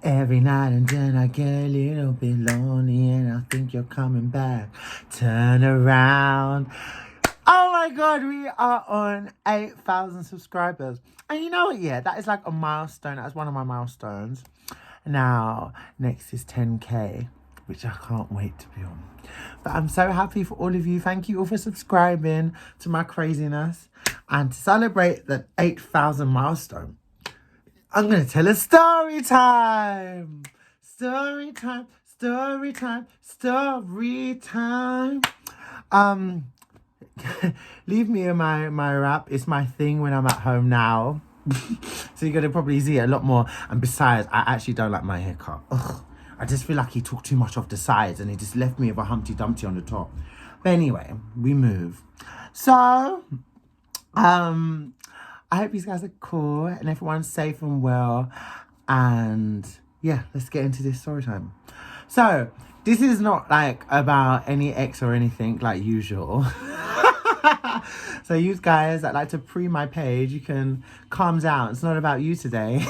Every night and then I get a little bit lonely and I think you're coming back. Turn around. Oh my God, we are on 8,000 subscribers. And you know what, yeah, that is like a milestone. That's one of my milestones. Now, next is 10K, which I can't wait to be on. But I'm so happy for all of you. Thank you all for subscribing to my craziness. And to celebrate the 8,000 milestone, I'm going to tell a story time. Story time, story time, story time. Leave me in my rap. It's my thing when I'm at home now. So you're going to probably see it a lot more. And besides, I actually don't like my haircut. Ugh. I just feel like he took too much off the sides and he just left me with a Humpty Dumpty on the top. But anyway, we move. So, I hope you guys are cool and everyone's safe and well. And yeah, let's get into this story time. So, this is not like about any ex or anything like usual. So you guys that like to pre my page, you can calm down. It's not about you today.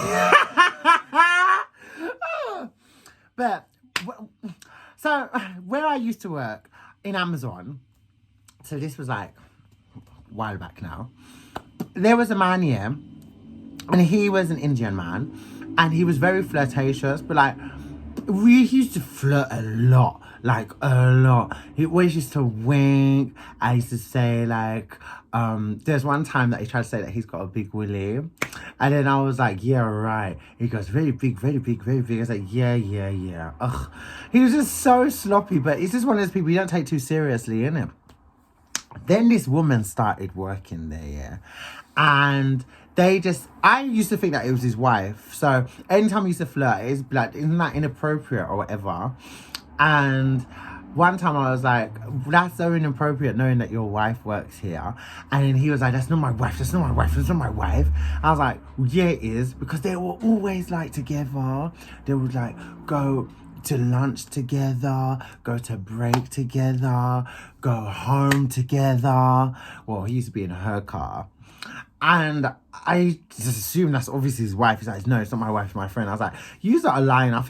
But, so where I used to work in Amazon, so this was like a while back now, there was a man here, and he was an Indian man, and he was very flirtatious, but like, we used to flirt a lot, like a lot. He always used to wink. I used to say like, there's one time that he tried to say that he's got a big willy, and then I was like, yeah, right. He goes, very big, very big, very big. I was like, yeah. Ugh. He was just so sloppy, but he's just one of those people you don't take too seriously, innit? Then this woman started working there, yeah, and I used to think that it was his wife. So anytime he used to flirt, it's like, isn't that inappropriate or whatever? And one time I was like, that's so inappropriate knowing that your wife works here. And then he was like, that's not my wife, that's not my wife, that's not my wife. I was like, yeah, it is, because they were always like together. They would like go to lunch together, go to break together, go home together. Well, he used to be in her car. And I just assumed that's obviously his wife. He's like, no, it's not my wife, it's my friend. I was like, you are lying. I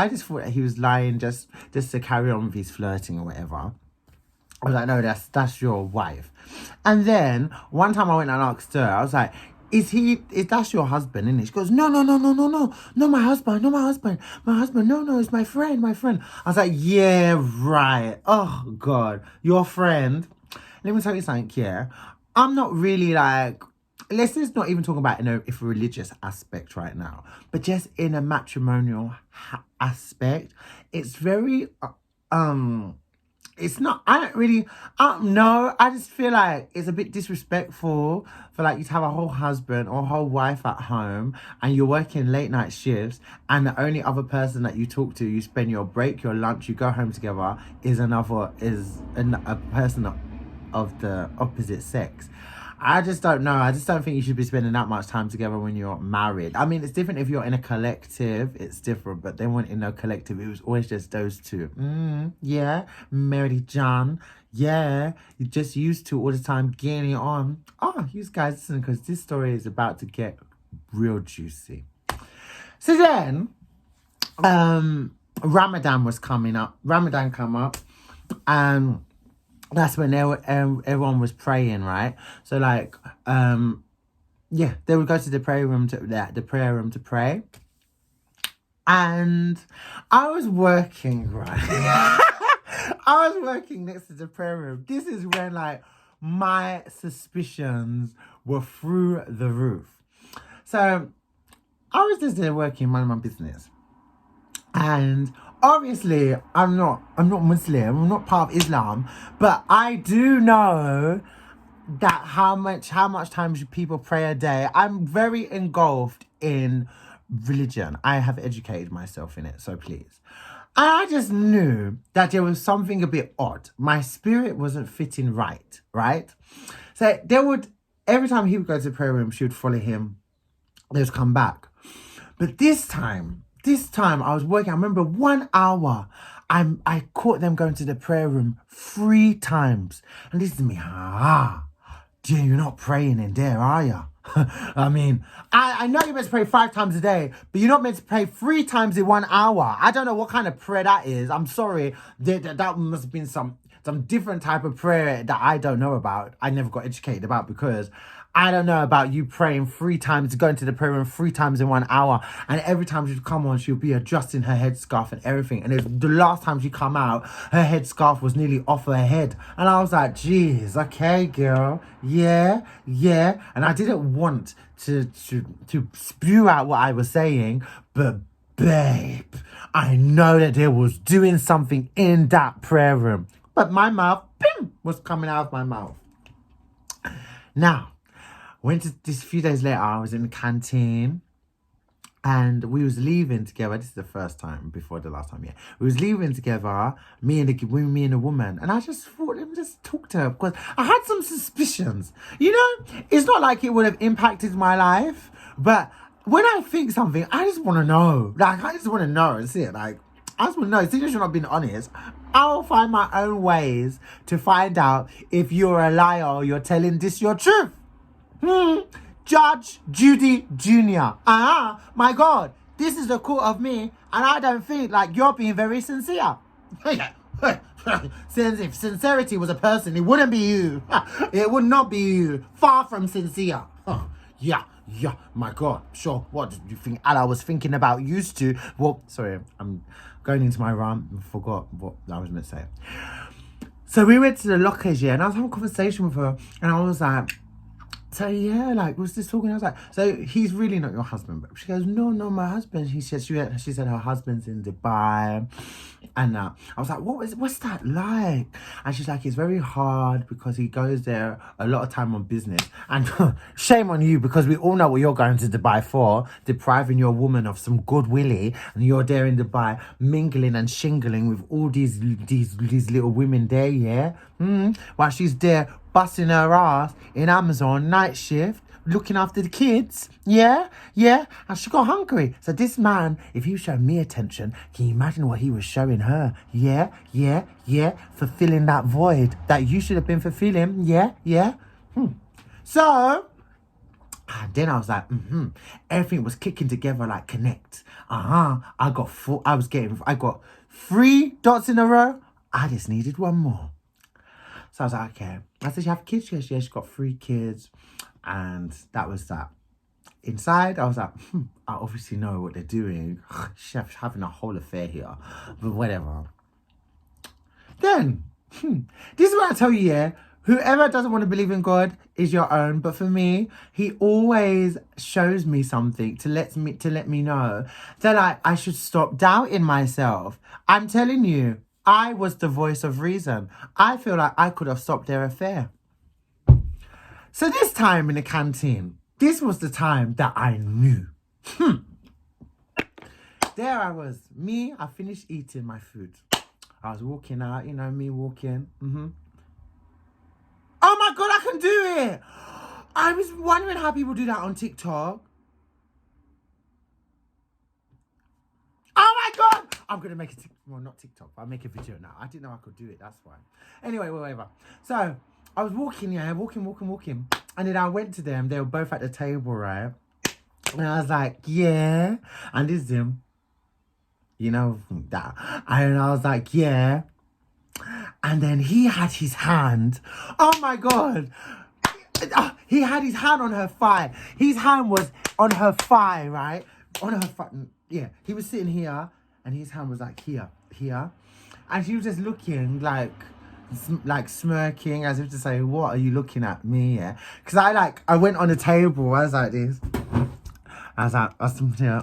just thought that he was lying just to carry on with his flirting or whatever. I was like, no, that's your wife. And then one time I went and asked her, I was like, is that's your husband, isn't it? She goes, no, my husband, no, it's my friend. I was like, yeah, right. Oh God, your friend. Let me tell you something, yeah. I'm not really like, let's just not even talk about if a religious aspect right now, but just in a matrimonial aspect, it's very, it's not, I don't really, no, I just feel like it's a bit disrespectful for like you to have a whole husband or a whole wife at home and you're working late night shifts and the only other person that you talk to, you spend your break, your lunch, you go home together is a person of the opposite sex. I just don't know. I just don't think you should be spending that much time together when you're married. I mean, it's different if you're in a collective. It's different. But they weren't in no collective. It was always just those two. Yeah. Mary John. Yeah. You're just used to all the time getting it on. Oh, you guys listen, because this story is about to get real juicy. So then, Ramadan was coming up. Ramadan come up. And that's when everyone was praying, right? So like, yeah, they would go to the prayer room to pray. And I was working, right? I was working next to the prayer room. This is when like my suspicions were through the roof. So I was just there working, minding my business. And obviously, I'm not Muslim, I'm not part of Islam, but I do know that how much time should people pray a day. I'm very engulfed in religion. I have educated myself in it, so please. I just knew that there was something a bit odd. My spirit wasn't fitting right? So every time he would go to the prayer room, she would follow him. They would come back. But this time I was working. I remember 1 hour. I caught them going to the prayer room 3 times. And listen to me. Dear, you're not praying in there, are you? I mean, I know you're meant to pray 5 times a day, but you're not meant to pray 3 times in 1 hour. I don't know what kind of prayer that is. I'm sorry. That must have been some different type of prayer that I don't know about. I never got educated about, because I don't know about you praying 3 times, going to the prayer room 3 times in 1 hour. And every time she'd come on, she'll be adjusting her headscarf and everything. And the last time she come out, her headscarf was nearly off her head. And I was like, geez, okay, girl. Yeah. And I didn't want to spew out what I was saying, but babe, I know that there was doing something in that prayer room. But my mouth, bim, was coming out of my mouth. Now, went to this a few days later, I was in the canteen and we was leaving together. This is the first time, before the last time, yeah. We was leaving together, me and the woman. And I just thought, let me just talk to her, because I had some suspicions. You know, it's not like it would have impacted my life, but when I think something, I just want to know. Like, I just want to know. That's it. Like, I just want to know. Since you're not being honest, I'll find my own ways to find out if you're a liar or you're telling this your truth. Judge Judy Jr. My God, this is the court of me, and I don't think like you're being very sincere. Since if sincerity was a person, it wouldn't be you. It would not be you. Far from sincere. Yeah, my God. Sure, what did you think Allah was thinking about used to? Well, sorry, I'm going into my rant and forgot what I was meant to say. So we went to the lockers, yeah, and I was having a conversation with her, and I was like, so yeah, like, was this talking? I was like, so he's really not your husband? But she goes, no, my husband. She said her husband's in Dubai, and I was like, what's that like? And she's like, it's very hard because he goes there a lot of time on business. And shame on you, because we all know what you're going to Dubai for, depriving your woman of some good willy, and you're there in Dubai mingling and shingling with all these little women there, yeah. While she's there busting her ass in Amazon, night shift, looking after the kids. Yeah. And she got hungry. So this man, if he was showing me attention, can you imagine what he was showing her? Yeah. Fulfilling that void that you should have been fulfilling. Yeah. So then I was like, everything was kicking together like Connect. I got 3 dots in a row. I just needed 1 more. So I was like, okay. I said, you have kids? Yes, she's got 3 kids. And that was that. Inside, I was like, I obviously know what they're doing. She's having a whole affair here. But whatever. Then, this is what I tell you, yeah. Whoever doesn't want to believe in God is your own. But for me, he always shows me something to let me know that I should stop doubting myself. I'm telling you, I was the voice of reason. I feel like I could have stopped their affair. So this time in the canteen, this was the time that I knew. There I was. I finished eating my food. I was walking out, me walking. Oh my God, I can do it. I was wondering how people do that on TikTok. Oh my God. I'm going to make not TikTok, but I'll make a video now. I didn't know I could do it, that's why. Anyway, whatever. So, I was walking. And then I went to them. They were both at the table, right? And I was like, yeah. And this is him. That. And I was like, yeah. And then he had his hand. Oh my God. He had his hand on her thigh. His hand was on her thigh, right? On her thigh. Yeah. He was sitting here. And his hand was like here. And she was just looking like smirking, as if to say, what are you looking at me, yeah? Because I went on the table, I was like this. I was here,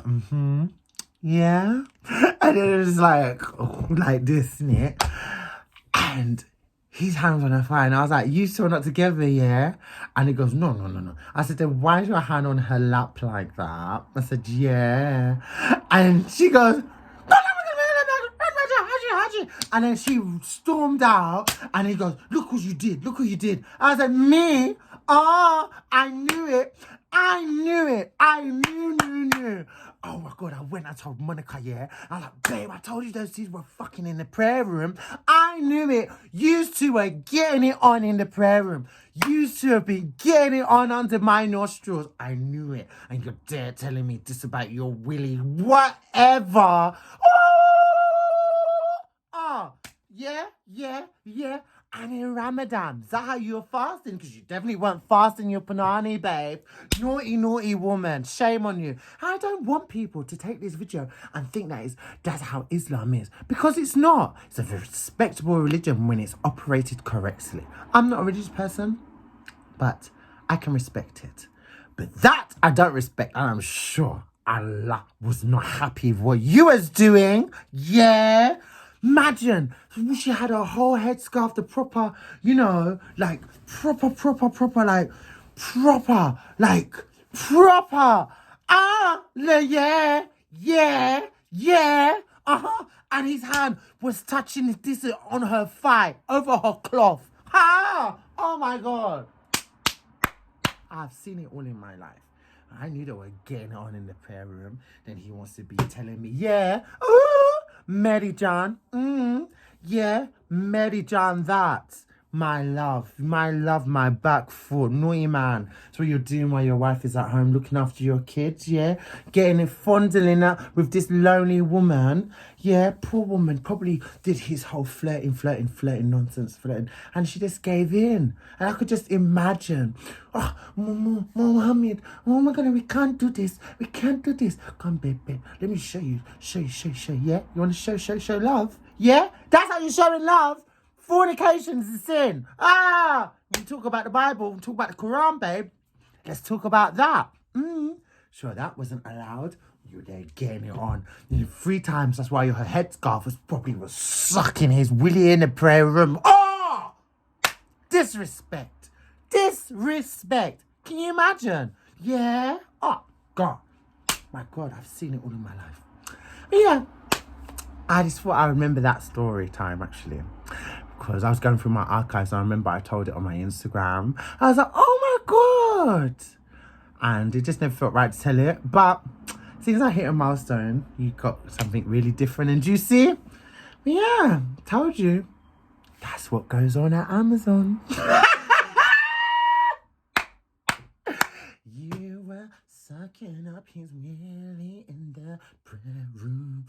yeah. And then it was like this, innit? And his hand was on her thigh, and I was like, you two are not together, yeah? And he goes, no. I said, then why is your hand on her lap like that? I said, yeah. And she goes, and then she stormed out, and he goes, look what you did. I was like, me? Oh, I knew it. I knew it. I knew. Oh my God, I went and told Monica, yeah. I was like, babe, I told you those dudes were fucking in the prayer room. I knew it. You two were getting it on in the prayer room. You two have been getting it on under my nostrils. I knew it. And you're there telling me this about your Willie. Whatever. Oh, yeah. And in Ramadan, is that how you were fasting? Because you definitely weren't fasting your panani, babe. Naughty woman. Shame on you. I don't want people to take this video and think that's how Islam is. Because it's not. It's a very respectable religion when it's operated correctly. I'm not a religious person, but I can respect it. But that I don't respect. And I'm sure Allah was not happy with what you was doing. Yeah. Imagine, she had her whole headscarf, the proper, like proper. Yeah. And his hand was touching this on her thigh, over her cloth. Oh my God. I've seen it all in my life. I knew they were getting on in the prayer room. Then he wants to be telling me, yeah, Mary John, yeah, Mary John, that's my love, my back foot, naughty man. That's what you're doing while your wife is at home looking after your kids, yeah? Getting it, fondling up with this lonely woman. Yeah, poor woman probably did his whole flirting nonsense, and she just gave in. And I could just imagine, oh, Mohammed, oh my God, we can't do this. Come, babe, let me show you, yeah? You want to show love? Yeah? That's how you're showing love? Fornication is a sin. We talk about the Bible, we talk about the Quran, babe. Let's talk about that. Sure, that wasn't allowed. You were there getting it on. 3 times, that's why her headscarf was sucking his willy in the prayer room. Oh! Disrespect. Can you imagine? Yeah? Oh, God. My God, I've seen it all in my life. But yeah, I just thought I remember that story time, actually. Because I was going through my archives and I remember I told it on my Instagram. I was like, oh my God. And it just never felt right to tell it. But since I hit a milestone, you got something really different and juicy. But yeah, told you. That's what goes on at Amazon. You were sucking up his willy in the prayer room.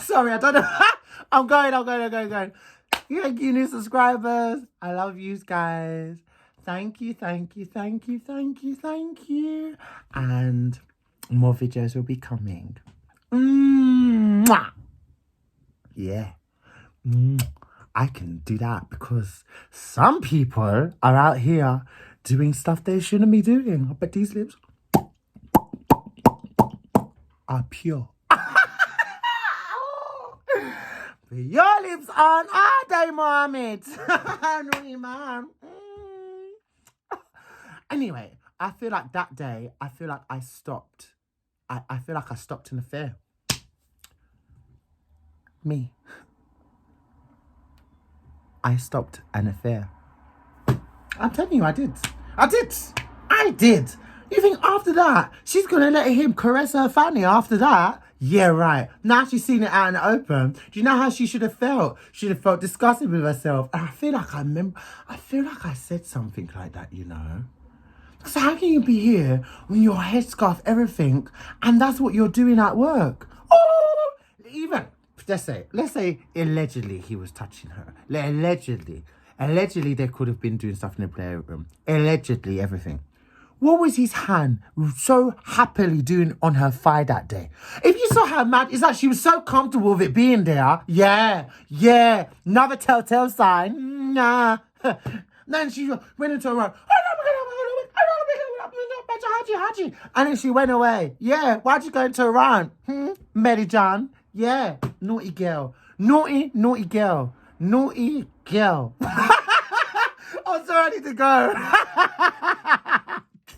Sorry, I don't know. I'm going. Thank you, new subscribers. I love you guys. Thank you. And more videos will be coming. Mwah. Yeah. I can do that because some people are out here doing stuff they shouldn't be doing. But these lips are pure. But your lips aren't, are they, Mohammed? Naughty man. Anyway, I feel like that day, I stopped. I feel like I stopped an affair. Me. I stopped an affair. I'm telling you, I did. You think after that, she's going to let him caress her fanny after that? Yeah, right. Now she's seen it out in the open. Do you know how she should have felt? She should have felt disgusted with herself. And I feel like I said something like that, So how can you be here with your headscarf, everything, and that's what you're doing at work? Oh, even, let's say allegedly he was touching her. Allegedly they could have been doing stuff in the playroom. Allegedly everything. What was his hand so happily doing on her thigh that day? If you saw her mad, it's like she was so comfortable with it being there. Yeah. Another telltale sign. Nah. Then she went into her room. Haji. And then she went away. Yeah. Why'd you go into her room? Mary John. Yeah. Naughty girl. Naughty girl. I'm so ready to go.